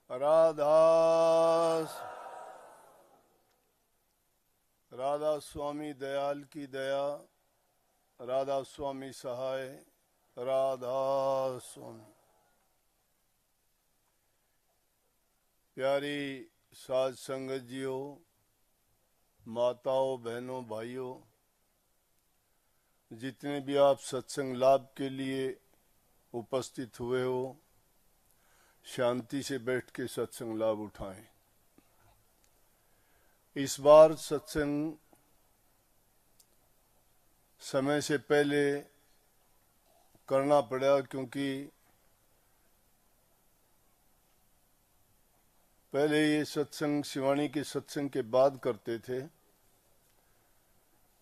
राधा राधा स्वामी दयाल की दया, राधा स्वामी सहाय, राधा स्वामी। प्यारी साध संगत जियो, माताओं बहनों भाइयों, जितने भी आप सत्संग लाभ के लिए उपस्थित हुए हो, शांति से बैठ के सत्संग लाभ उठाएं। इस बार सत्संग समय से पहले करना पड़ा, क्योंकि पहले ये सत्संग शिवानी के सत्संग के बाद करते थे,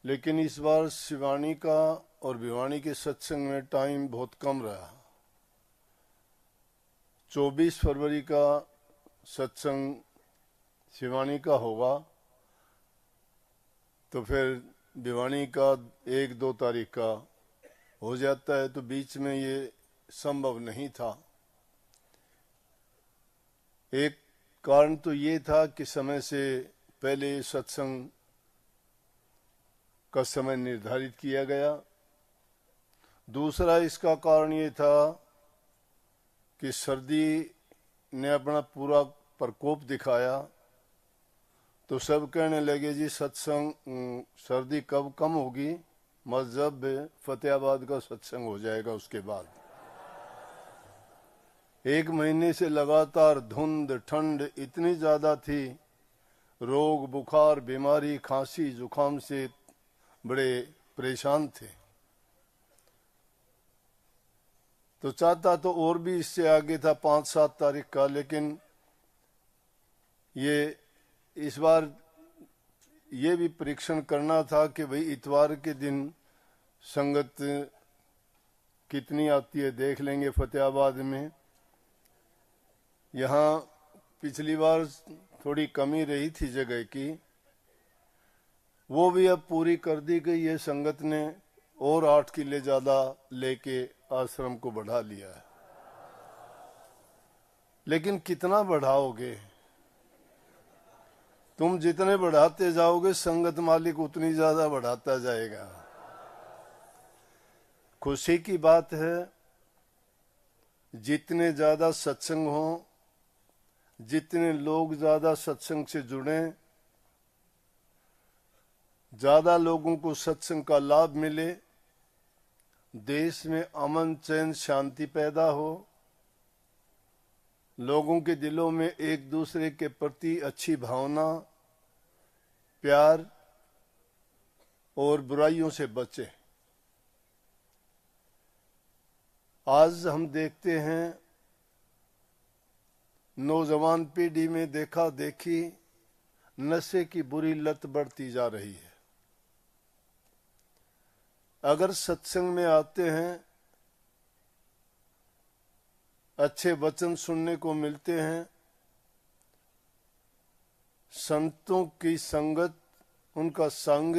लेकिन इस बार शिवानी का और भिवानी के सत्संग में टाइम बहुत कम रहा। 24 फरवरी का सत्संग शिवानी का होगा, तो फिर भिवानी का 1-2 तारीख का हो जाता है, तो बीच में ये संभव नहीं था। एक कारण तो ये था कि समय से पहले सत्संग का समय निर्धारित किया गया। दूसरा इसका कारण ये था कि सर्दी ने अपना पूरा प्रकोप दिखाया, तो सब कहने लगे जी सत्संग सर्दी कब कम होगी, जब फतेहाबाद का सत्संग हो जाएगा उसके बाद। 1 महीने से लगातार धुंध ठंड इतनी ज्यादा थी, रोग बुखार बीमारी खांसी जुकाम से बड़े परेशान थे। तो चाहता तो और भी इससे आगे था 5-7 तारीख का, लेकिन ये इस बार ये भी परीक्षण करना था कि भाई इतवार के दिन संगत कितनी आती है देख लेंगे फतेहाबाद में। यहाँ पिछली बार थोड़ी कमी रही थी जगह की, वो भी अब पूरी कर दी गई है। संगत ने और 8 किले ज्यादा लेके आश्रम को बढ़ा लिया है, लेकिन कितना बढ़ाओगे? तुम जितने बढ़ाते जाओगे संगत मालिक उतनी ज्यादा बढ़ाता जाएगा। खुशी की बात है, जितने ज्यादा सत्संग हो, जितने लोग ज्यादा सत्संग से जुड़े, ज्यादा लोगों को सत्संग का लाभ मिले, देश में अमन चैन शांति पैदा हो, लोगों के दिलों में एक दूसरे के प्रति अच्छी भावना प्यार और बुराइयों से बचे। आज हम देखते हैं नौजवान पीढ़ी में देखा देखी नशे की बुरी लत बढ़ती जा रही है। अगर सत्संग में आते हैं, अच्छे वचन सुनने को मिलते हैं, संतों की संगत उनका संग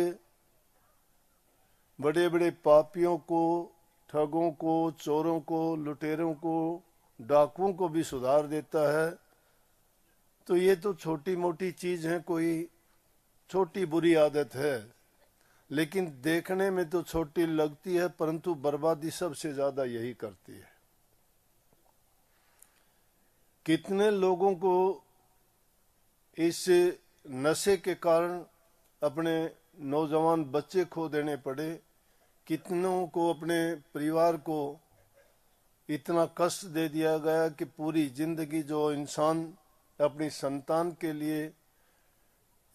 बड़े बड़े पापियों को, ठगों को, चोरों को, लुटेरों को, डाकुओं को भी सुधार देता है। तो ये तो छोटी मोटी चीज है, कोई छोटी बुरी आदत है, लेकिन देखने में तो छोटी लगती है, परंतु बर्बादी सबसे ज्यादा यही करती है। कितने लोगों को इस नशे के कारण अपने नौजवान बच्चे खो देने पड़े, कितनों को अपने परिवार को इतना कष्ट दे दिया गया कि पूरी जिंदगी जो इंसान अपनी संतान के लिए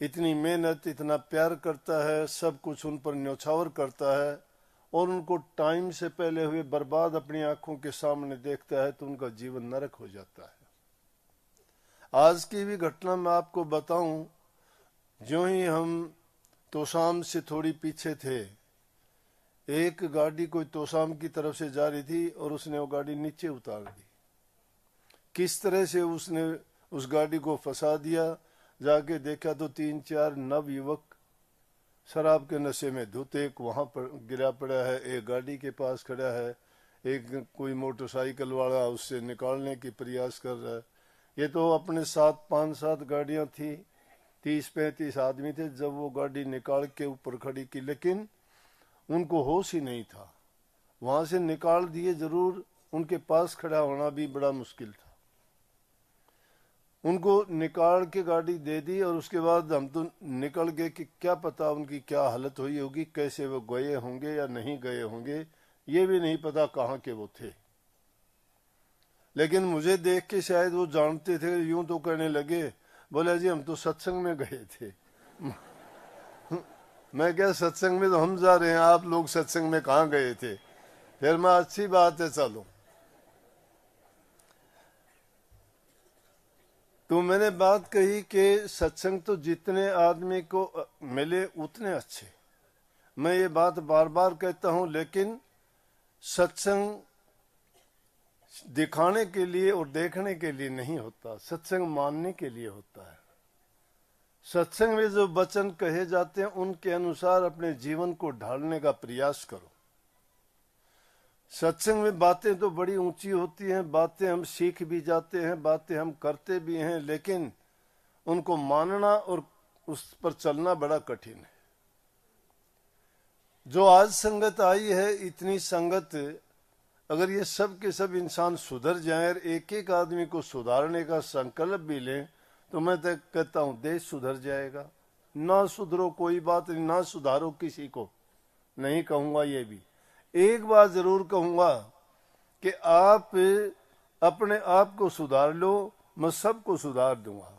इतनी मेहनत इतना प्यार करता है, सब कुछ उन पर न्यौछावर करता है, और उनको टाइम से पहले हुए बर्बाद अपनी आंखों के सामने देखता है, तो उनका जीवन नरक हो जाता है। आज की भी घटना मैं आपको बताऊं, ज्यों ही हम तोशाम से थोड़ी पीछे थे, एक गाड़ी कोई तोशाम की तरफ से जा रही थी और उसने वो गाड़ी नीचे उतार दी। किस तरह से उसने उस गाड़ी को फंसा दिया, जाके देखा तो 3-4 नव युवक शराब के नशे में धुत, एक वहां पर गिरा पड़ा है, एक गाड़ी के पास खड़ा है, एक कोई मोटरसाइकिल वाला उससे निकालने की प्रयास कर रहा है। ये तो अपने साथ 5-7 गाड़ियां थी, 30-35 आदमी थे। जब वो गाड़ी निकाल के ऊपर खड़ी की, लेकिन उनको होश ही नहीं था। वहां से निकाल दिए जरूर, उनके पास खड़ा होना भी बड़ा मुश्किल था। उनको निकाल के गाड़ी दे दी और उसके बाद हम तो निकल गए कि क्या पता उनकी क्या हालत हुई होगी, कैसे वो गए होंगे या नहीं गए होंगे, ये भी नहीं पता कहाँ के वो थे। लेकिन मुझे देख के शायद वो जानते थे। यूं तो कहने लगे, बोले जी हम तो सत्संग में गए थे। मैं क्या, सत्संग में तो हम जा रहे हैं, आप लोग सत्संग में कहाँ गए थे? फिर मैं, अच्छी बात है, चलो। तो मैंने बात कही कि सत्संग तो जितने आदमी को मिले उतने अच्छे। मैं ये बात बार बार कहता हूं, लेकिन सत्संग दिखाने के लिए और देखने के लिए नहीं होता, सत्संग मानने के लिए होता है। सत्संग में जो वचन कहे जाते हैं उनके अनुसार अपने जीवन को ढालने का प्रयास करो। सत्संग में बातें तो बड़ी ऊंची होती हैं, बातें हम सीख भी जाते हैं, बातें हम करते भी हैं, लेकिन उनको मानना और उस पर चलना बड़ा कठिन है। जो आज संगत आई है, इतनी संगत, अगर ये सब के सब इंसान सुधर जाएं और एक एक आदमी को सुधारने का संकल्प भी लें, तो मैं तो कहता हूं देश सुधर जाएगा। ना सुधरो कोई बात नहीं, ना सुधारो किसी को नहीं कहूंगा। ये भी एक बात जरूर कहूंगा कि आप अपने आप को सुधार लो, मैं सबको सुधार दूंगा।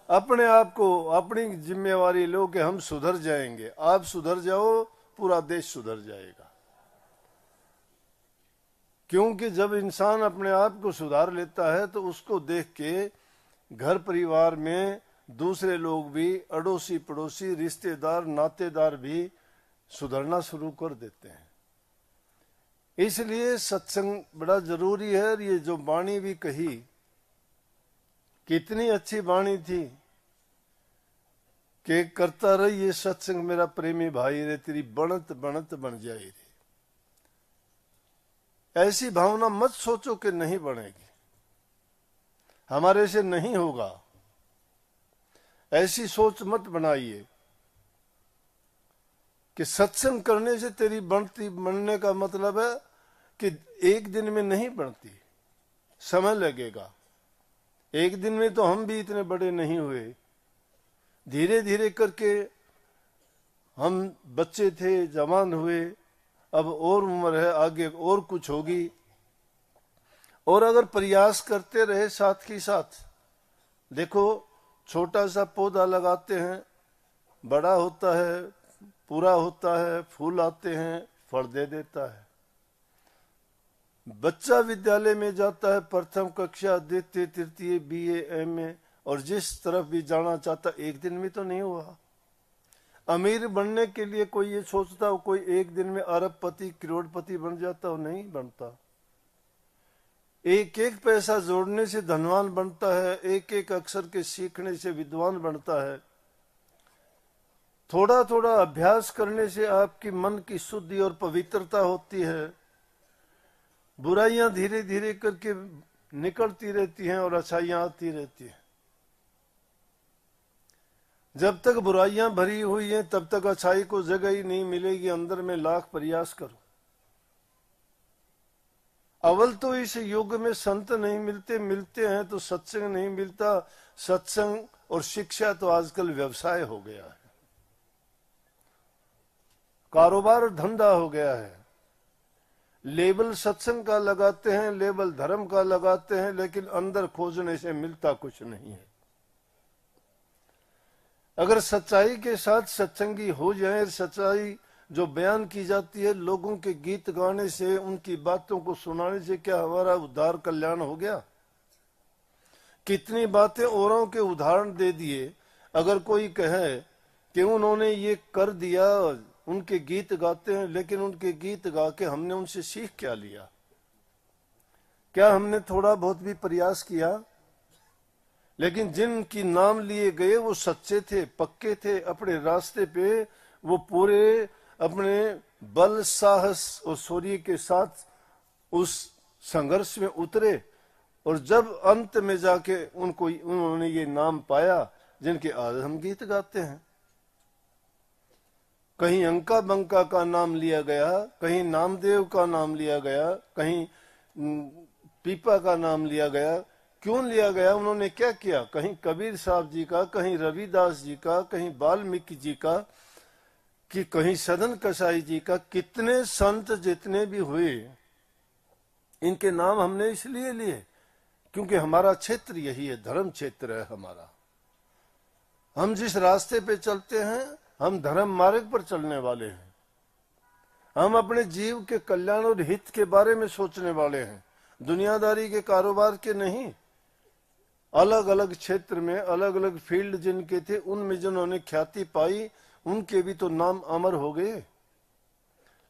अपने आप को, अपनी जिम्मेवारी लो कि हम सुधर जाएंगे। आप सुधर जाओ, पूरा देश सुधर जाएगा। क्योंकि जब इंसान अपने आप को सुधार लेता है तो उसको देख के घर परिवार में दूसरे लोग भी, अड़ोसी पड़ोसी, रिश्तेदार, नातेदार भी सुधरना शुरू कर देते हैं। इसलिए सत्संग बड़ा जरूरी है। और ये जो वाणी भी कही, कितनी अच्छी वाणी थी कि करता रही ये सत्संग मेरा प्रेमी भाई रे, तेरी बनत बनत बन जाए रे। ऐसी भावना मत सोचो कि नहीं बनेगी, हमारे से नहीं होगा, ऐसी सोच मत बनाइए कि सत्संग करने से तेरी बनने का मतलब है कि एक दिन में नहीं बनती, समय लगेगा। एक दिन में तो हम भी इतने बड़े नहीं हुए, धीरे धीरे करके हम बच्चे थे, जवान हुए, अब और उम्र है, आगे और कुछ होगी। और अगर प्रयास करते रहे साथ ही साथ, देखो छोटा सा पौधा लगाते हैं, बड़ा होता है, पूरा होता है, फूल आते हैं, फल दे देता है। बच्चा विद्यालय में जाता है, प्रथम कक्षा, द्वितीय, तृतीय, बीए, एमए, और जिस तरफ भी जाना चाहता, एक दिन में तो नहीं हुआ। अमीर बनने के लिए कोई ये सोचता हो कोई एक दिन में अरबपति, करोड़पति बन जाता हो, नहीं बनता। एक एक पैसा जोड़ने से धनवान बनता है, एक एक अक्षर के सीखने से विद्वान बनता है। थोड़ा थोड़ा अभ्यास करने से आपकी मन की शुद्धि और पवित्रता होती है। बुराइयां धीरे धीरे करके निकलती रहती हैं और अच्छाइयां आती रहती हैं। जब तक बुराइयां भरी हुई हैं तब तक अच्छाई को जगह ही नहीं मिलेगी। अंदर में लाख प्रयास करो। अव्वल तो इस युग में संत नहीं मिलते, मिलते हैं तो सत्संग नहीं मिलता। सत्संग और शिक्षा तो आजकल व्यवसाय हो गया है, कारोबार धंधा हो गया है। लेबल सत्संग का लगाते हैं, लेबल धर्म का लगाते हैं, लेकिन अंदर खोजने से मिलता कुछ नहीं है। अगर सच्चाई के साथ सत्संगी हो जाए, सच्चाई जो बयान की जाती है, लोगों के गीत गाने से, उनकी बातों को सुनाने से क्या हमारा उद्धार कल्याण हो गया? कितनी बातें औरों के उदाहरण दे दिए। अगर कोई कहे कि उन्होंने ये कर दिया, उनके गीत गाते हैं, लेकिन उनके गीत गा के हमने उनसे सीख क्या लिया? क्या हमने थोड़ा बहुत भी प्रयास किया? लेकिन जिनकी नाम लिए गए वो सच्चे थे, पक्के थे, अपने रास्ते पे वो पूरे अपने बल, साहस और शौर्य के साथ उस संघर्ष में उतरे और जब अंत में जाके उन्होंने ये नाम पाया जिनके आज हम गीत गाते हैं। कहीं अंका बंका का नाम लिया गया, कहीं नामदेव का नाम लिया गया, कहीं पीपा का नाम लिया गया। क्यों लिया गया? उन्होंने क्या किया? कहीं कबीर साहब जी का, कहीं रविदास जी का, कहीं वाल्मीकि जी का, कि कहीं सदन कसाई जी का। कितने संत जितने भी हुए, इनके नाम हमने इसलिए लिए क्योंकि हमारा क्षेत्र यही है, धर्म क्षेत्र है हमारा। हम जिस रास्ते पे चलते हैं, हम धर्म मार्ग पर चलने वाले हैं। हम अपने जीव के कल्याण और हित के बारे में सोचने वाले हैं, दुनियादारी के कारोबार के नहीं। अलग अलग क्षेत्र में अलग अलग फील्ड जिनके थे, उनमें जिन्होंने ख्याति पाई, उनके भी तो नाम अमर हो गए।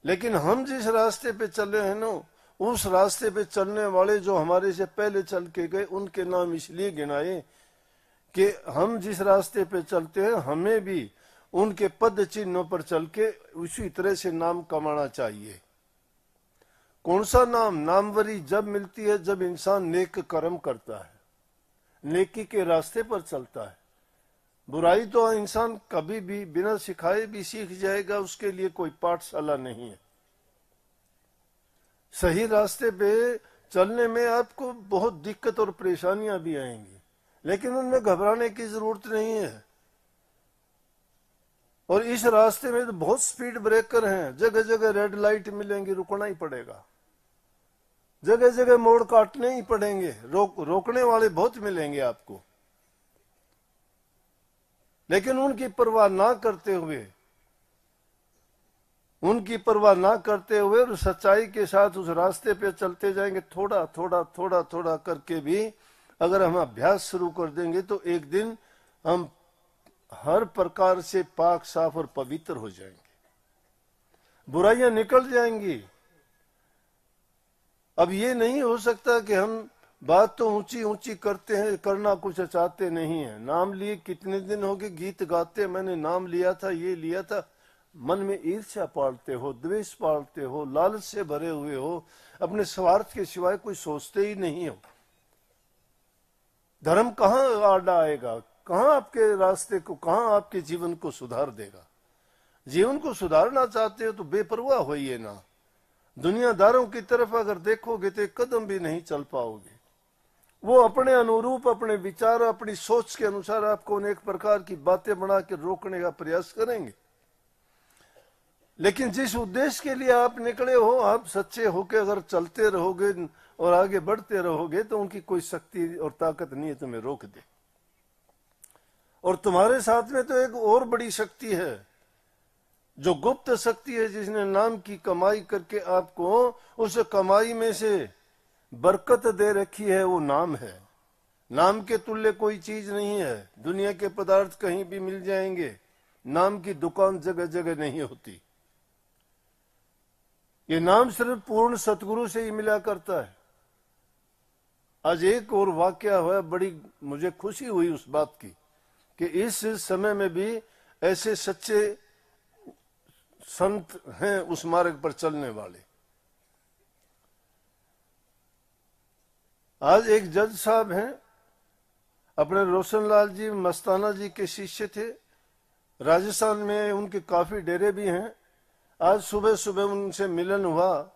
लेकिन हम जिस रास्ते पे चल रहे हैं ना, उस रास्ते पे चलने वाले जो हमारे से पहले चल के गए, उनके नाम इसलिए गिनाए कि हम जिस रास्ते पे चलते हैं, हमें भी उनके पद चिन्हों पर चल के उसी तरह से नाम कमाना चाहिए। कौन सा नाम? नामवरी जब मिलती है जब इंसान नेक कर्म करता है, नेकी के रास्ते पर चलता है। बुराई तो इंसान कभी भी बिना सिखाए भी सीख जाएगा, उसके लिए कोई पाठशाला नहीं है। सही रास्ते पे चलने में आपको बहुत दिक्कत और परेशानियां भी आएंगी, लेकिन उनमें घबराने की जरूरत नहीं है। और इस रास्ते में तो बहुत स्पीड ब्रेकर हैं, जगह जगह रेड लाइट मिलेंगी, रुकना ही पड़ेगा। जगह जगह मोड़ काटने ही पड़ेंगे, रोकने वाले बहुत मिलेंगे आपको। लेकिन उनकी परवाह ना करते हुए और सच्चाई के साथ उस रास्ते पे चलते जाएंगे। थोड़ा थोड़ा थोड़ा थोड़ा करके भी अगर हम अभ्यास शुरू कर देंगे तो एक दिन हम हर प्रकार से पाक साफ और पवित्र हो जाएंगे, बुराइयां निकल जाएंगी। अब ये नहीं हो सकता कि हम बात तो ऊंची ऊंची करते हैं, करना कुछ चाहते नहीं है। नाम लिए कितने दिन हो गए, गीत गाते, मैंने नाम लिया था, ये लिया था। मन में ईर्ष्या पालते हो, द्वेष पालते हो, लालच से भरे हुए हो, अपने स्वार्थ के सिवाय कोई सोचते ही नहीं हो। धर्म कहाँ आड़ा आएगा? कहाँ आपके रास्ते को, कहाँ आपके जीवन को सुधार देगा? जीवन को सुधारना चाहते हो तो बेपरवाह होइए ना। दुनियादारों की तरफ अगर देखोगे तो एक कदम भी नहीं चल पाओगे। वो अपने अनुरूप, अपने विचार, अपनी सोच के अनुसार आपको अनेक प्रकार की बातें बना के रोकने का प्रयास करेंगे। लेकिन जिस उद्देश्य के लिए आप निकले हो, आप सच्चे होकर अगर चलते रहोगे और आगे बढ़ते रहोगे तो उनकी कोई शक्ति और ताकत नहीं है तुम्हें रोक दे। और तुम्हारे साथ में तो एक और बड़ी शक्ति है, जो गुप्त शक्ति है, जिसने नाम की कमाई करके आपको उस कमाई में से बरकत दे रखी है, वो नाम है। नाम के तुल्य कोई चीज नहीं है। दुनिया के पदार्थ कहीं भी मिल जाएंगे, नाम की दुकान जगह जगह नहीं होती। ये नाम सिर्फ पूर्ण सतगुरु से ही मिला करता है। आज एक और वाकया हुआ, बड़ी मुझे खुशी हुई उस बात की कि इस समय में भी ऐसे सच्चे संत हैं उस मार्ग पर चलने वाले। आज एक जज साहब हैं, अपने रोशनलाल जी मस्ताना जी के शिष्य थे। राजस्थान में उनके काफी डेरे भी हैं। आज सुबह सुबह उनसे मिलन हुआ।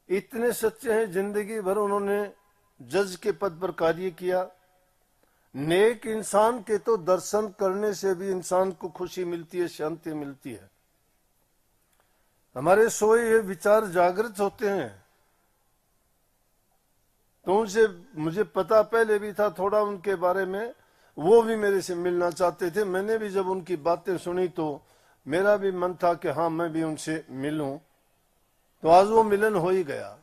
इतने सच्चे हैं, जिंदगी भर उन्होंने जज के पद पर कार्य किया। नेक इंसान के तो दर्शन करने से भी इंसान को खुशी मिलती है, शांति मिलती है। हमारे सोए ये विचार जागृत होते हैं। तो उनसे मुझे पता पहले भी था थोड़ा उनके बारे में, वो भी मेरे से मिलना चाहते थे। मैंने भी जब उनकी बातें सुनी तो मेरा भी मन था कि हाँ मैं भी उनसे मिलूं। तो आज वो मिलन हो ही गया।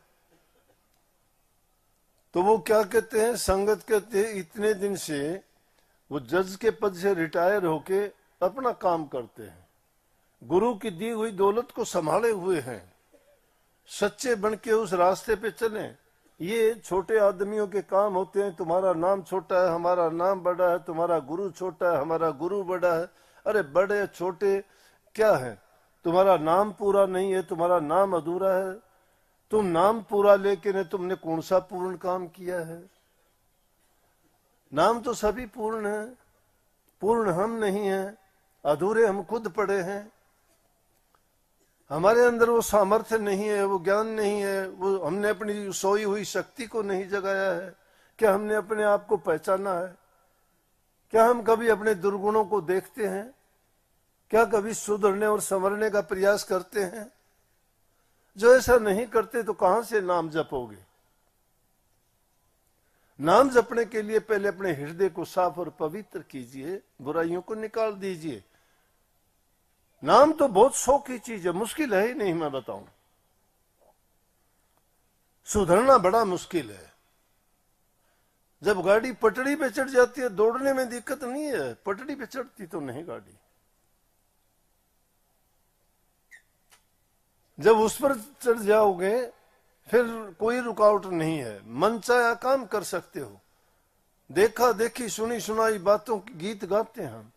तो वो क्या कहते हैं, संगत कहते हैं, इतने दिन से वो जज के पद से रिटायर होके अपना काम करते हैं, गुरु की दी हुई दौलत को संभाले हुए हैं। सच्चे बन के उस रास्ते पे चले। ये छोटे आदमियों के काम होते हैं। तुम्हारा नाम छोटा है, हमारा नाम बड़ा है, तुम्हारा गुरु छोटा है, हमारा गुरु बड़ा है। अरे बड़े छोटे क्या है, तुम्हारा नाम पूरा नहीं है, तुम्हारा नाम अधूरा है। तुम नाम पूरा लेके ने तुमने कौन सा पूर्ण काम किया है? नाम तो सभी पूर्ण है, पूर्ण हम नहीं है, अधूरे हम खुद पड़े हैं। हमारे अंदर वो सामर्थ्य नहीं है, वो ज्ञान नहीं है, वो हमने अपनी सोई हुई शक्ति को नहीं जगाया है। क्या हमने अपने आप को पहचाना है? क्या हम कभी अपने दुर्गुणों को देखते हैं? क्या कभी सुधरने और संवरने का प्रयास करते हैं? जो ऐसा नहीं करते तो कहां से नाम जपोगे? नाम जपने के लिए पहले अपने हृदय को साफ और पवित्र कीजिए, बुराइयों को निकाल दीजिए। नाम तो बहुत शौक की चीज है, मुश्किल है ही नहीं, मैं बताऊं। सुधरना बड़ा मुश्किल है। जब गाड़ी पटड़ी पे चढ़ जाती है, दौड़ने में दिक्कत नहीं है, पटड़ी पे चढ़ती तो नहीं गाड़ी। जब उस पर चढ़ जाओगे फिर कोई रुकावट नहीं है, मन चाहे काम कर सकते हो। देखा देखी सुनी सुनाई बातों की गीत गाते हैं हम।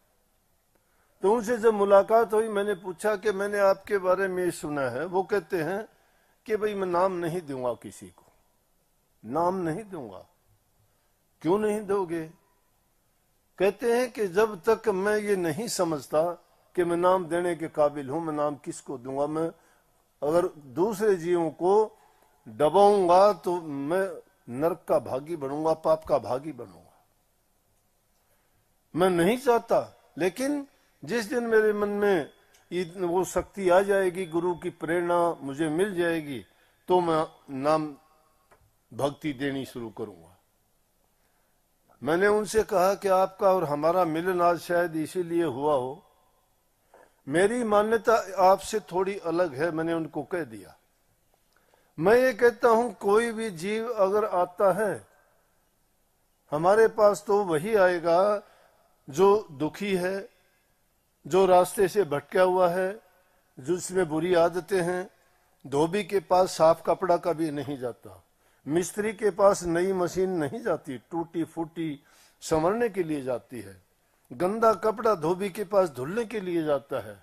तो उनसे जब मुलाकात हुई, मैंने पूछा कि मैंने आपके बारे में सुना है। वो कहते हैं कि भाई मैं नाम नहीं दूंगा किसी को, नाम नहीं दूंगा। क्यों नहीं दोगे? कहते हैं कि जब तक मैं ये नहीं समझता कि मैं नाम देने के काबिल हूं, मैं नाम किसको दूंगा? मैं अगर दूसरे जीवों को दबाऊंगा तो मैं नरक का भागी बनूंगा, पाप का भागी बनूंगा। मैं नहीं चाहता। लेकिन जिस दिन मेरे मन में वो शक्ति आ जाएगी, गुरु की प्रेरणा मुझे मिल जाएगी, तो मैं नाम भक्ति देनी शुरू करूंगा। मैंने उनसे कहा कि आपका और हमारा मिलन आज शायद इसीलिए हुआ हो। मेरी मान्यता आपसे थोड़ी अलग है, मैंने उनको कह दिया। मैं ये कहता हूं कोई भी जीव अगर आता है हमारे पास, तो वही आएगा जो दुखी है, जो रास्ते से भटका हुआ है, जिसमें बुरी आदतें हैं। धोबी के पास साफ कपड़ा कभी नहीं जाता, मिस्त्री के पास नई मशीन नहीं जाती, टूटी फूटी संवरने के लिए जाती है। गंदा कपड़ा धोबी के पास धुलने के लिए जाता है।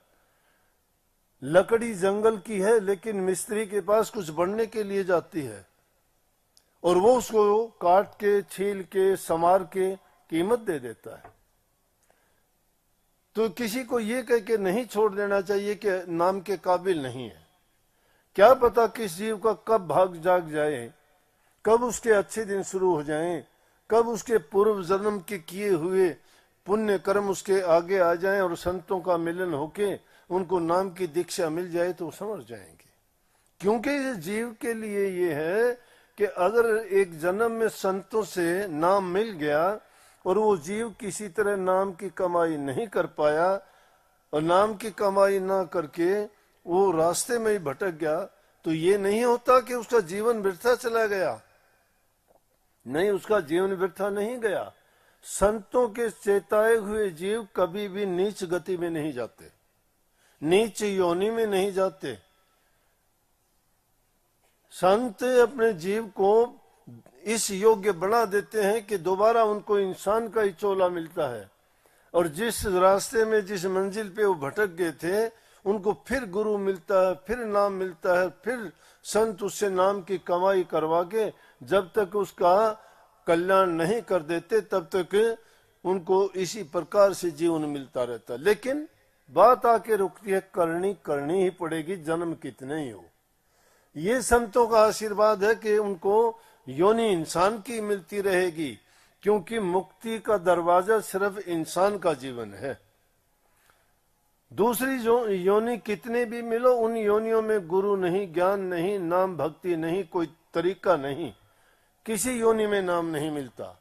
लकड़ी जंगल की है लेकिन मिस्त्री के पास कुछ बनने के लिए जाती है, और वो उसको काट के छील के संवार के कीमत दे देता है। तो किसी को ये कह के नहीं छोड़ देना चाहिए कि नाम के काबिल नहीं है। क्या पता किस जीव का कब भाग जाग जाए, कब उसके अच्छे दिन शुरू हो जाएं, कब उसके पूर्व जन्म के किए हुए पुण्य कर्म उसके आगे आ जाएं और संतों का मिलन होके उनको नाम की दीक्षा मिल जाए तो समझ जाएंगे। क्योंकि इस जीव के लिए ये है कि अगर एक जन्म में संतों से नाम मिल गया और वो जीव किसी तरह नाम की कमाई नहीं कर पाया, और नाम की कमाई ना करके वो रास्ते में ही भटक गया, तो ये नहीं होता कि उसका जीवन व्यर्थ चला गया। नहीं, उसका जीवन व्यर्थ नहीं गया। संतों के चेताए हुए जीव कभी भी नीच गति में नहीं जाते, नीच योनि में नहीं जाते। संत अपने जीव को इस योग्य बना देते हैं कि दोबारा उनको इंसान का ही चोला मिलता है, और जिस रास्ते में जिस मंजिल पे वो भटक गए थे उनको फिर गुरु मिलता है, फिर नाम मिलता है, फिर संत उससे नाम की कमाई करवा के जब तक उसका कल्याण नहीं कर देते तब तक उनको इसी प्रकार से जीवन मिलता रहता। लेकिन बात आके रुकती है, करनी ही पड़ेगी, जन्म कितने ही हो। ये संतों का आशीर्वाद है कि उनको योनि इंसान की मिलती रहेगी, क्योंकि मुक्ति का दरवाजा सिर्फ इंसान का जीवन है। दूसरी जो योनि कितने भी मिलो, उन योनियों में गुरु नहीं, ज्ञान नहीं, नाम भक्ति नहीं, कोई तरीका नहीं, किसी योनि में नाम नहीं मिलता।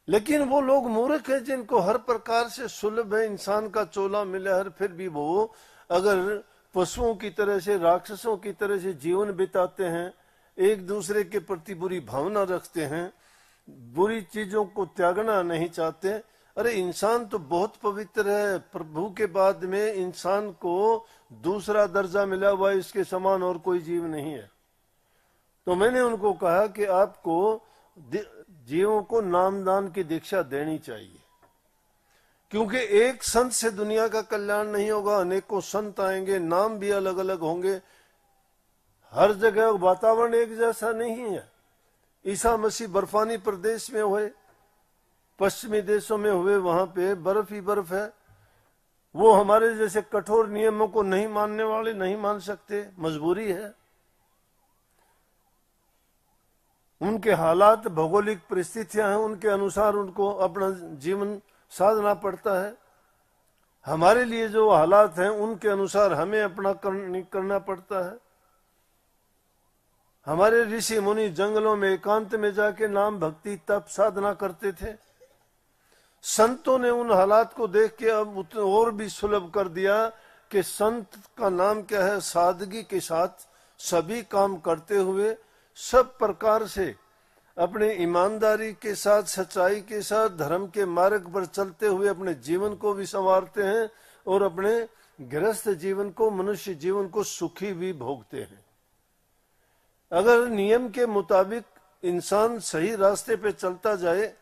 लेकिन वो लोग मूर्ख हैं जिनको हर प्रकार से सुलभ है, इंसान का चोला मिला है, फिर भी वो अगर पशुओं की तरह से, राक्षसों की तरह से जीवन बिताते हैं, एक दूसरे के प्रति बुरी भावना रखते हैं, बुरी चीजों को त्यागना नहीं चाहते। अरे इंसान तो बहुत पवित्र है, प्रभु के बाद में इंसान को दूसरा दर्जा मिला हुआ है, इसके समान और कोई जीव नहीं है। तो मैंने उनको कहा कि आपको जीवों को नामदान की दीक्षा देनी चाहिए, क्योंकि एक संत से दुनिया का कल्याण नहीं होगा, अनेकों संत आएंगे, नाम भी अलग अलग होंगे। हर जगह वातावरण एक जैसा नहीं है। ईसा मसीह बर्फानी प्रदेश में हुए, पश्चिमी देशों में हुए, वहां पे बर्फ ही बर्फ है। वो हमारे जैसे कठोर नियमों को नहीं मानने वाले नहीं मान सकते, मजबूरी है। उनके हालात, भौगोलिक परिस्थितियां हैं, उनके अनुसार उनको अपना जीवन साधना पड़ता है। हमारे लिए जो हालात हैं उनके अनुसार हमें अपना करना पड़ता है। हमारे ऋषि मुनि जंगलों में एकांत में जाके नाम भक्ति तप साधना करते थे। संतों ने उन हालात को देख के अब और भी सुलभ कर दिया कि संत का नाम क्या है, सादगी के साथ सभी काम करते हुए, सब प्रकार से अपने ईमानदारी के साथ, सच्चाई के साथ, धर्म के मार्ग पर चलते हुए अपने जीवन को भी संवारते हैं और अपने गृहस्थ जीवन को, मनुष्य जीवन को सुखी भी भोगते हैं। अगर नियम के मुताबिक इंसान सही रास्ते पे चलता जाए,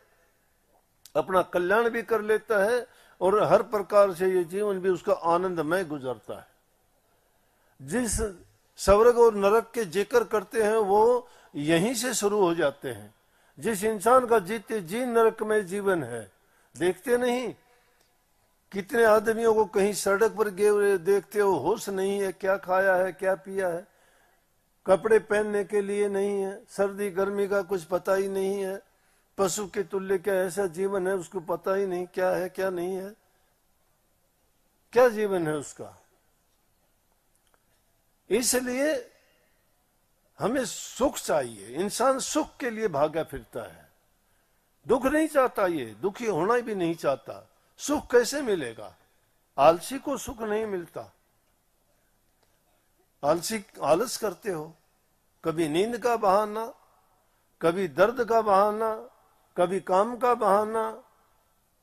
अपना कल्याण भी कर लेता है और हर प्रकार से ये जीवन भी उसका आनंदमय गुजरता है। जिस स्वर्ग और नरक के जिक्र करते हैं वो यहीं से शुरू हो जाते हैं। जिस इंसान का जीते जी नरक में जीवन है, देखते नहीं कितने आदमियों को कहीं सड़क पर गिरे देखते हो, होश नहीं है, क्या खाया है क्या पिया है, कपड़े पहनने के लिए नहीं है, सर्दी गर्मी का कुछ पता ही नहीं है, पशु के तुल्य क्या ऐसा जीवन है उसको पता ही नहीं क्या है क्या नहीं है, क्या जीवन है उसका। इसलिए हमें सुख चाहिए। इंसान सुख के लिए भागा फिरता है, दुख नहीं चाहता, ये दुखी होना भी नहीं चाहता। सुख कैसे मिलेगा? आलसी को सुख नहीं मिलता। आलस करते हो, कभी नींद का बहाना, कभी दर्द का बहाना, कभी काम का बहाना,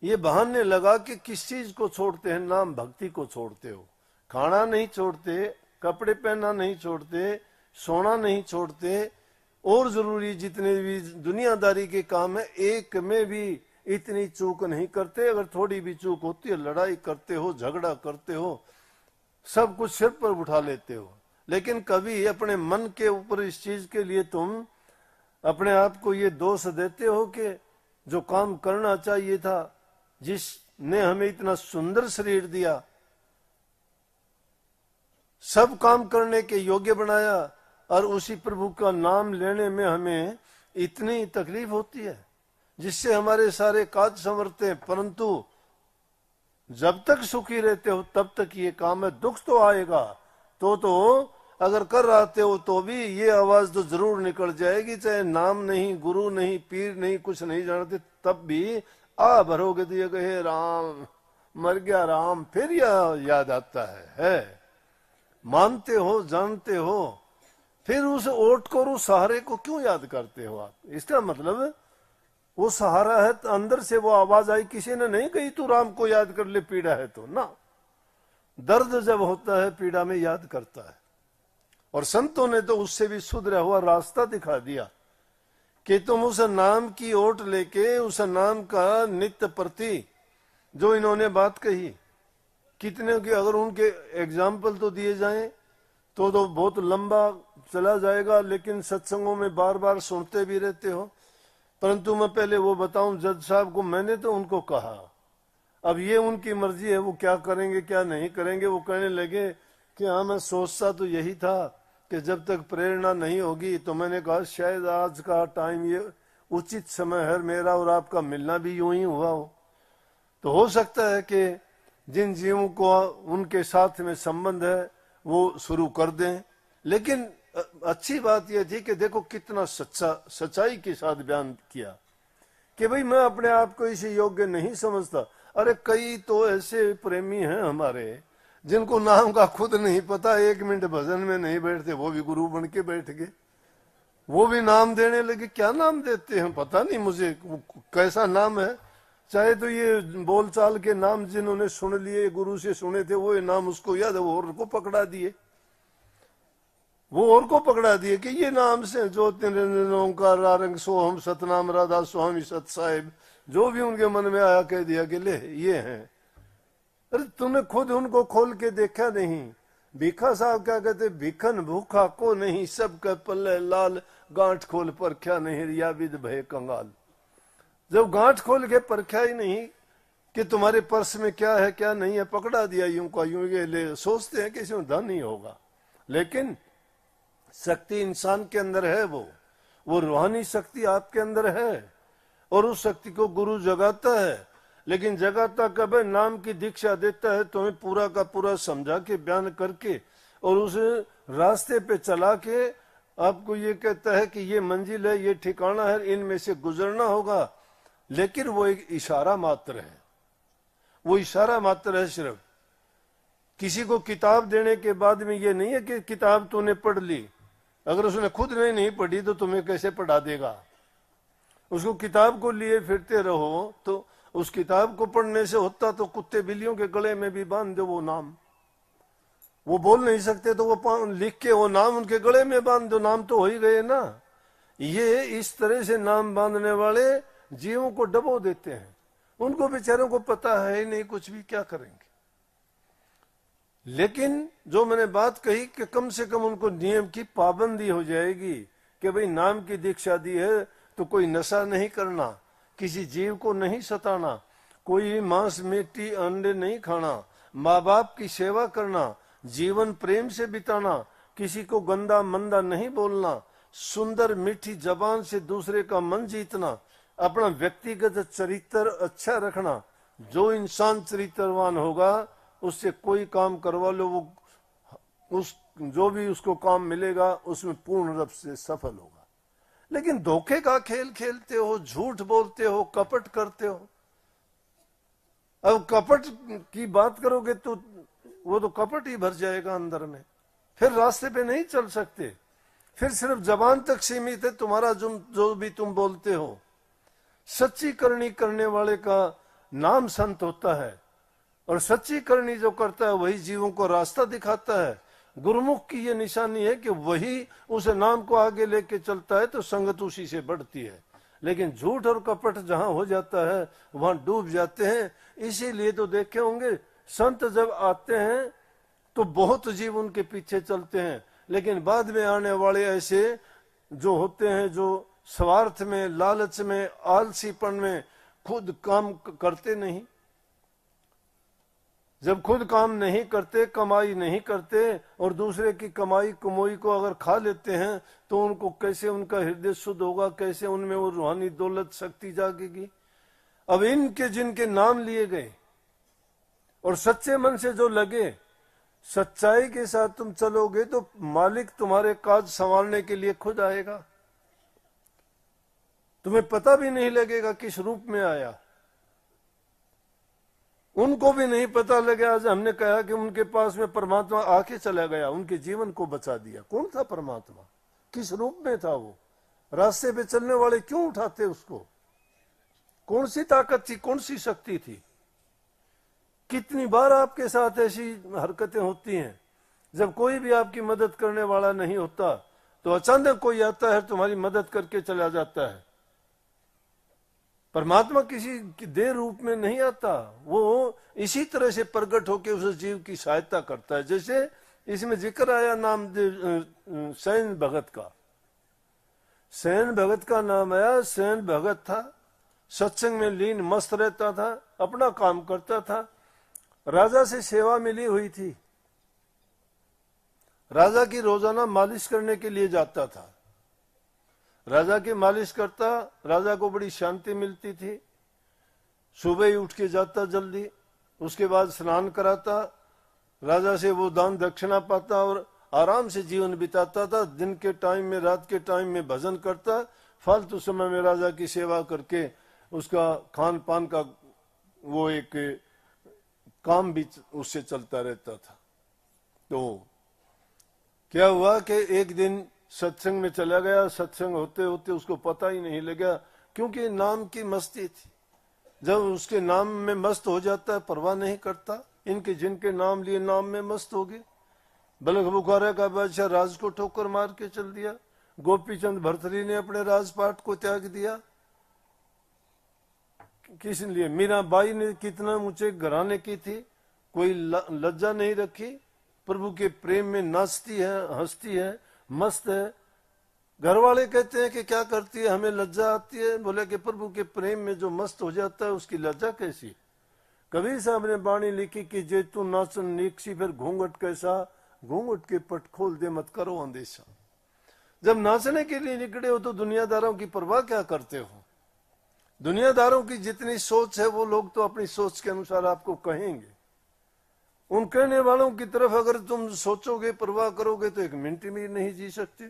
ये बहाने लगा कि किस चीज को छोड़ते हैं? नाम भक्ति को छोड़ते हो। खाना नहीं छोड़ते, कपड़े पहनना नहीं छोड़ते, सोना नहीं छोड़ते, और जरूरी जितने भी दुनियादारी के काम है एक में भी इतनी चूक नहीं करते। अगर थोड़ी भी चूक होती है लड़ाई करते हो, झगड़ा करते हो, सब कुछ सिर पर उठा लेते हो। लेकिन कभी अपने मन के ऊपर इस चीज के लिए तुम अपने आप को ये दोष देते हो कि जो काम करना चाहिए था, जिसने हमें इतना सुंदर शरीर दिया, सब काम करने के योग्य बनाया, और उसी प्रभु का नाम लेने में हमें इतनी तकलीफ होती है जिससे हमारे सारे काज संवरते हैं, परंतु जब तक सुखी रहते हो तब तक ये काम है। दुख तो आएगा तो अगर कर रहते हो तो भी ये आवाज तो जरूर निकल जाएगी, चाहे नाम नहीं, गुरु नहीं, पीर नहीं, कुछ नहीं जानते, तब भी आ भरोगे दिए गए राम, मर गया राम, फिर यह याद आता है। मानते हो, जानते हो, फिर उस ओट को और उस सहारे को क्यों याद करते हो आप? इसका मतलब वो सहारा है तो अंदर से वो आवाज आई, किसी ने नहीं कही तू राम को याद कर ले, पीड़ा है तो ना। दर्द जब होता है पीड़ा में याद करता है। और संतों ने तो उससे भी सुधरा हुआ रास्ता दिखा दिया कि तुम उस नाम की ओट लेके, उस नाम का नित्य प्रति जो इन्होंने बात कही, कितने की अगर उनके एग्जाम्पल तो दिए जाएं तो बहुत लंबा चला जाएगा, लेकिन सत्संगों में बार बार सुनते भी रहते हो। परंतु मैं पहले वो बताऊं, जज साहब को मैंने तो उनको कहा, अब ये उनकी मर्जी है, वो क्या करेंगे क्या नहीं करेंगे। वो कहने लगे कि हाँ मैं सोचता तो यही था कि जब तक प्रेरणा नहीं होगी, तो मैंने कहा शायद आज का टाइम ये उचित समय है, मेरा और आपका मिलना भी यूं ही हुआ हो। तो हो सकता है कि जिन जीवों को उनके साथ में संबंध है वो शुरू कर दें। लेकिन अच्छी बात यह थी कि देखो कितना सच्चाई के साथ बयान किया कि भाई मैं अपने आप को इसे योग्य नहीं समझता। अरे कई तो ऐसे प्रेमी हैं हमारे जिनको नाम का खुद नहीं पता, 1 मिनट भजन में नहीं बैठते, वो भी गुरु बन के बैठ गए, वो भी नाम देने लगे। क्या नाम देते हैं पता नहीं मुझे, कैसा नाम है। चाहे तो ये बोलचाल के नाम जिन्होंने सुन लिए, गुरु से सुने थे, वो नाम उसको याद है, वो और को पकड़ा दिए, वो और को पकड़ा दिए कि ये नाम से ज्योति निरंजन ओंकार रारंग सोहम सतनाम राधा स्वामी सत साहिब, जो भी उनके मन में आया कह दिया कि ले ये हैं। अरे तुमने खुद उनको खोल के देखा नहीं, भीखा साहब क्या कहते, भिखन भूखा को नहीं, सब के पल्ले लाल, गांठ खोल परख्या नहीं, रिया विद भय कंगाल। जब गांठ खोल के परख्या ही नहीं कि तुम्हारे पर्स में क्या है क्या नहीं है, पकड़ा दिया यूं का यूं, ये ले सोचते हैं कि इसमें धन ही होगा, लेकिन शक्ति इंसान के अंदर है, वो रूहानी शक्ति आपके अंदर है, और उस शक्ति को गुरु जगाता है। लेकिन जगाता कब है? नाम की दीक्षा देता है, तुम्हें पूरा का पूरा समझा के बयान करके, और उस रास्ते पे चला के आपको ये कहता है कि ये मंजिल है, ये ठिकाना है, इनमें से गुजरना होगा। लेकिन वो एक इशारा मात्र है, वो इशारा मात्र है। सिर्फ किसी को किताब देने के बाद में ये नहीं है कि किताब तूने पढ़ ली, अगर उसने खुद ने नहीं पढ़ी तो तुम्हें कैसे पढ़ा देगा। उसको किताब को लिए फिरते रहो, तो उस किताब को पढ़ने से होता तो कुत्ते बिल्लियों के गले में भी बांध दो वो नाम। वो बोल नहीं सकते तो वो लिख के वो नाम उनके गले में बांध दो, नाम तो हो ही गए ना। ये इस तरह से नाम बांधने वाले जीवों को डबो देते हैं, उनको बेचारों को पता है ही नहीं कुछ भी, क्या करेंगे। लेकिन जो मैंने बात कही कि कम से कम उनको नियम की पाबंदी हो जाएगी कि भाई नाम की दीक्षा दी है तो कोई नशा नहीं करना, किसी जीव को नहीं सताना, कोई मांस मिट्टी अंडे नहीं खाना, माँ बाप की सेवा करना, जीवन प्रेम से बिताना, किसी को गंदा मंदा नहीं बोलना, सुंदर मीठी जबान से दूसरे का मन जीतना, अपना व्यक्तिगत चरित्र अच्छा रखना। जो इंसान चरित्रवान होगा उससे कोई काम करवा लो, वो उस जो भी उसको काम मिलेगा उसमें पूर्ण रूप से सफल होगा। लेकिन धोखे का खेल खेलते हो, झूठ बोलते हो, कपट करते हो। अब कपट की बात करोगे तो वो तो कपट ही भर जाएगा अंदर में, फिर रास्ते पे नहीं चल सकते, फिर सिर्फ जबान तक सीमित है तुम्हारा जो भी तुम बोलते हो। सच्ची करनी करने वाले का नाम संत होता है, और सच्ची करनी जो करता है वही जीवों को रास्ता दिखाता है। गुरुमुख की ये निशानी है कि वही उस नाम को आगे लेके चलता है तो संगत उसी से बढ़ती है। लेकिन झूठ और कपट जहां हो जाता है वहां डूब जाते हैं। इसीलिए तो देखे होंगे संत जब आते हैं तो बहुत जीव उनके पीछे चलते हैं, लेकिन बाद में आने वाले ऐसे जो होते हैं जो स्वार्थ में, लालच में, आलसीपन में खुद काम करते नहीं। जब खुद काम नहीं करते, कमाई नहीं करते और दूसरे की कमाई कमोई को अगर खा लेते हैं तो उनको कैसे उनका हृदय शुद्ध होगा, कैसे उनमें वो रूहानी दौलत शक्ति जागेगी। अब इनके जिनके नाम लिए गए और सच्चे मन से जो लगे, सच्चाई के साथ तुम चलोगे तो मालिक तुम्हारे काज संभालने के लिए खुद आएगा। तुम्हें पता भी नहीं लगेगा किस रूप में आया, उनको भी नहीं पता लगा। आज हमने कहा कि उनके पास में परमात्मा आके चला गया, उनके जीवन को बचा दिया। कौन था परमात्मा, किस रूप में था वो? रास्ते पे चलने वाले क्यों उठाते उसको? कौन सी ताकत थी, कौन सी शक्ति थी? कितनी बार आपके साथ ऐसी हरकतें होती हैं, जब कोई भी आपकी मदद करने वाला नहीं होता तो अचानक कोई आता है तुम्हारी मदद करके चला जाता है। परमात्मा किसी देर रूप में नहीं आता, वो इसी तरह से प्रकट होकर उस जीव की सहायता करता है। जैसे इसमें जिक्र आया नाम सैन भगत का, सैन भगत का नाम आया। सैन भगत था, सत्संग में लीन मस्त रहता था, अपना काम करता था, राजा से सेवा मिली हुई थी, राजा की रोजाना मालिश करने के लिए जाता था। राजा की मालिश करता, राजा को बड़ी शांति मिलती थी। सुबह ही उठ के जाता जल्दी, उसके बाद स्नान कराता, राजा से वो दान दक्षिणा पाता और आराम से जीवन बिताता था। दिन के टाइम में, रात के टाइम में भजन करता, फालतू समय में राजा की सेवा करके उसका खान पान का वो एक काम भी उससे चलता रहता था। तो क्या हुआ कि एक दिन सत्संग में चला गया, सत्संग होते होते उसको पता ही नहीं लगा, क्योंकि नाम की मस्ती थी। जब उसके नाम में मस्त हो जाता है परवाह नहीं करता। इनके जिनके नाम लिए नाम में मस्त हो गए। बलख बुखारा का बादशाह राज को ठोकर मार के चल दिया, गोपीचंद भरथरी ने अपने राजपाट को त्याग दिया। किस लिए? मीराबाई ने कितना ऊंचे घराने की थी, कोई लज्जा नहीं रखी, प्रभु के प्रेम में नाचती है, हंसती है, मस्त है। घर वाले कहते हैं कि क्या करती है, हमें लज्जा आती है। बोले कि प्रभु के प्रेम में जो मस्त हो जाता है उसकी लज्जा कैसी। कबीर साहब ने बाणी लिखी कि जे तू नाचन नीकसी फिर घूंघट कैसा, घूंघट के पट खोल दे मत करो अंदेशा। जब नाचने के लिए निकले हो तो दुनियादारों की परवाह क्या करते हो। दुनियादारों की जितनी सोच है वो लोग तो अपनी सोच के अनुसार आपको कहेंगे। उन कहने वालों की तरफ अगर तुम सोचोगे, परवाह करोगे तो एक मिनट भी नहीं जी सकते।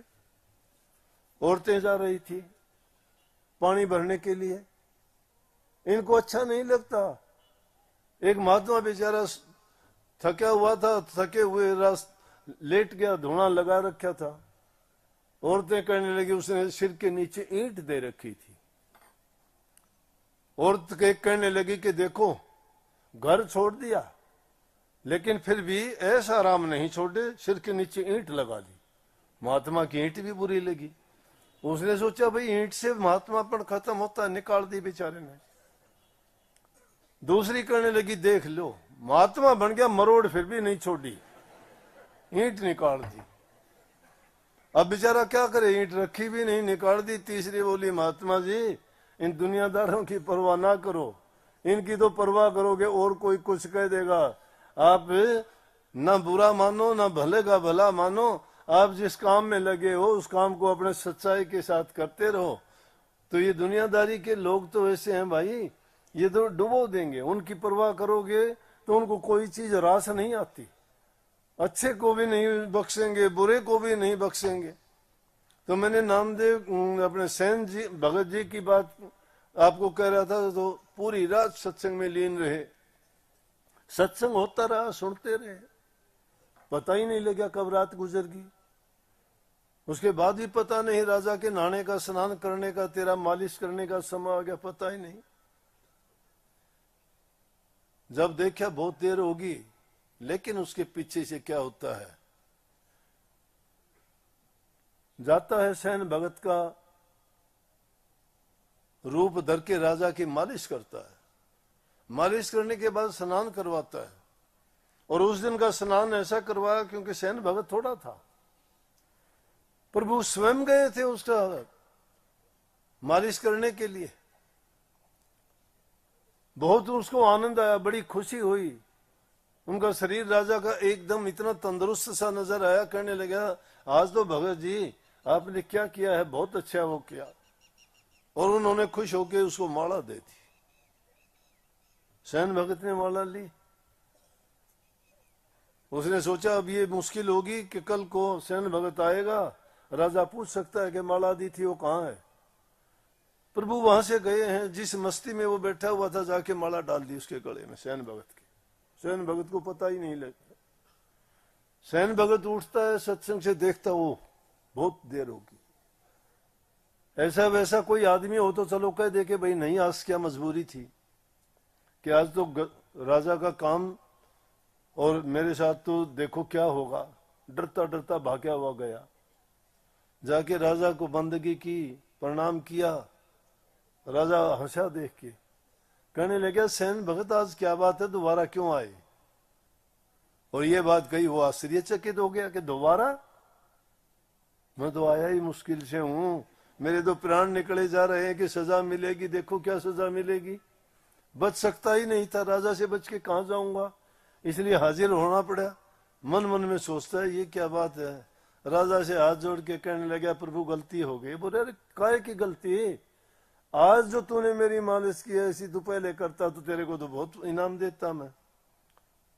औरतें जा रही थी पानी भरने के लिए, इनको अच्छा नहीं लगता। एक महात्मा बेचारा थका हुआ था, थके हुए लेट गया, धुआं लगा रखा था। औरतें कहने लगी, उसने सिर के नीचे ईंट दे रखी थी। औरत कहने लगी कि देखो घर छोड़ दिया लेकिन फिर भी ऐसा आराम नहीं छोड़े, सिर के नीचे ईंट लगा दी। महात्मा की ईंट भी बुरी लगी। उसने सोचा भाई ईंट से महात्मापन खत्म होता है, निकाल दी बेचारे ने। दूसरी कहने लगी देख लो महात्मा बन गया, मरोड़ फिर भी नहीं छोड़ी, ईंट निकाल दी। अब बेचारा क्या करे, ईंट रखी भी नहीं, निकाल दी। तीसरी बोली महात्मा जी इन दुनियादारों की परवाह ना करो, इनकी तो परवाह करोगे और कोई कुछ कह देगा। आप ना बुरा मानो ना भले का भला मानो, आप जिस काम में लगे हो उस काम को अपने सच्चाई के साथ करते रहो। तो ये दुनियादारी के लोग तो ऐसे हैं भाई, ये तो डुबो देंगे। उनकी परवाह करोगे तो उनको कोई चीज रास नहीं आती। अच्छे को भी नहीं बख्शेंगे, बुरे को भी नहीं बख्शेंगे। तो मैंने नामदेव अपने सैन जी भगत जी की बात आपको कह रहा था, तो पूरी रात सत्संग में लीन रहे। सत्संग होता रहा, सुनते रहे, पता ही नहीं लगा कब रात गुजर गई। उसके बाद भी पता नहीं, राजा के नहाने का, स्नान करने का, तेरा मालिश करने का समय आ गया, पता ही नहीं। जब देखा बहुत देर होगी, लेकिन उसके पीछे से क्या होता है, जाता है सैन भगत का रूप धर के राजा की मालिश करता है। मालिश करने के बाद स्नान करवाता है, और उस दिन का स्नान ऐसा करवाया क्योंकि सैन भगत थोड़ा था, प्रभु स्वयं गए थे उसका मालिश करने के लिए। बहुत उसको आनंद आया, बड़ी खुशी हुई। उनका शरीर राजा का एकदम इतना तंदुरुस्त सा नजर आया। कहने लगा आज तो भगत जी आपने क्या किया है, बहुत अच्छा वो किया। और उन्होंने खुश होकर उसको माला दे दी। सैन भगत ने माला ली। उसने सोचा अब ये मुश्किल होगी कि कल को सैन भगत आएगा, राजा पूछ सकता है कि माला दी थी वो कहाँ है। प्रभु वहां से गए हैं, जिस मस्ती में वो बैठा हुआ था जाके माला डाल दी उसके गले में सैन भगत की। सैन भगत को पता ही नहीं लगा। सैन भगत उठता है सत्संग से, देखता वो बहुत देर होगी। ऐसा वैसा कोई आदमी हो तो चलो कह दे के भाई नहीं आज क्या मजबूरी थी कि आज तो राजा का काम और मेरे साथ तो देखो क्या होगा। डरता डरता भागा हुआ गया, जाके राजा को बंदगी की, प्रणाम किया। राजा हंसा देख के, कहने लगा सैन भगत आज क्या बात है, दोबारा क्यों आए। और ये बात कही, वो आश्चर्यचकित हो गया कि दोबारा, मैं तो आया ही मुश्किल से हूं, मेरे तो प्राण निकले जा रहे हैं कि सजा मिलेगी, देखो क्या सजा मिलेगी। बच सकता ही नहीं था, राजा से बच के कहां जाऊंगा, इसलिए हाजिर होना पड़ा। मन मन में सोचता है ये क्या बात है। राजा से हाथ जोड़ के कहने लगा प्रभु गलती हो गई। बोले अरे काहे की गलती, आज जो तूने मेरी मालिश की ऐसी तू पहले करता तो तेरे को तो बहुत इनाम देता मैं।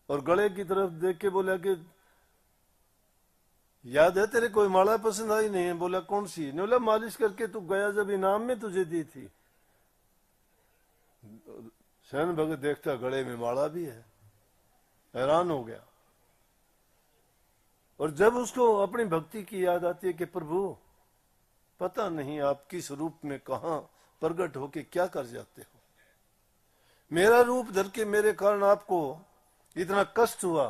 और गले की तरफ देख के बोला कि याद है तेरे कोई माला पसंद आई नहीं है। बोला कौन सी। ने बोला मालिश करके तू गया जब इनाम में तुझे दी थी। सैन भगत देखता गले में माला भी है, हैरान हो गया। और जब उसको अपनी भक्ति की याद आती है कि प्रभु पता नहीं आप किस रूप में कहां प्रकट होके क्या कर जाते हो, मेरा रूप धर के मेरे कारण आपको इतना कष्ट हुआ,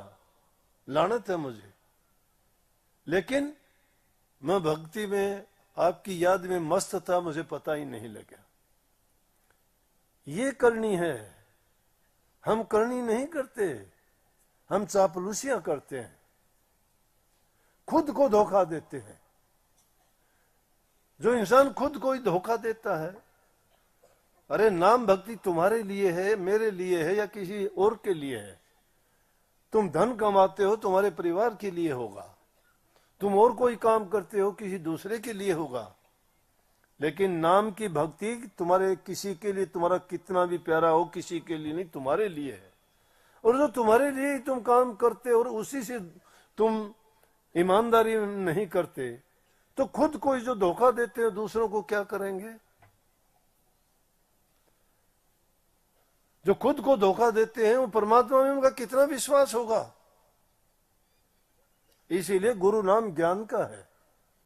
लानत है मुझे। लेकिन मैं भक्ति में आपकी याद में मस्त था, मुझे पता ही नहीं लगा। ये करनी है, हम करनी नहीं करते, हम चापलूसियां करते हैं। खुद को धोखा देते हैं। जो इंसान खुद को ही धोखा देता है, अरे नाम भक्ति तुम्हारे लिए है, मेरे लिए है या किसी और के लिए है? तुम धन कमाते हो तुम्हारे परिवार के लिए होगा, तुम और कोई काम करते हो किसी दूसरे के लिए होगा, लेकिन नाम की भक्ति तुम्हारे किसी के लिए, तुम्हारा कितना भी प्यारा हो, किसी के लिए नहीं, तुम्हारे लिए है। और जो तुम्हारे लिए तुम काम करते और उसी से तुम ईमानदारी नहीं करते, तो खुद को जो धोखा देते हो दूसरों को क्या करेंगे? जो खुद को धोखा देते हैं वो परमात्मा में उनका कितना विश्वास होगा? इसीलिए गुरु नाम ज्ञान का है।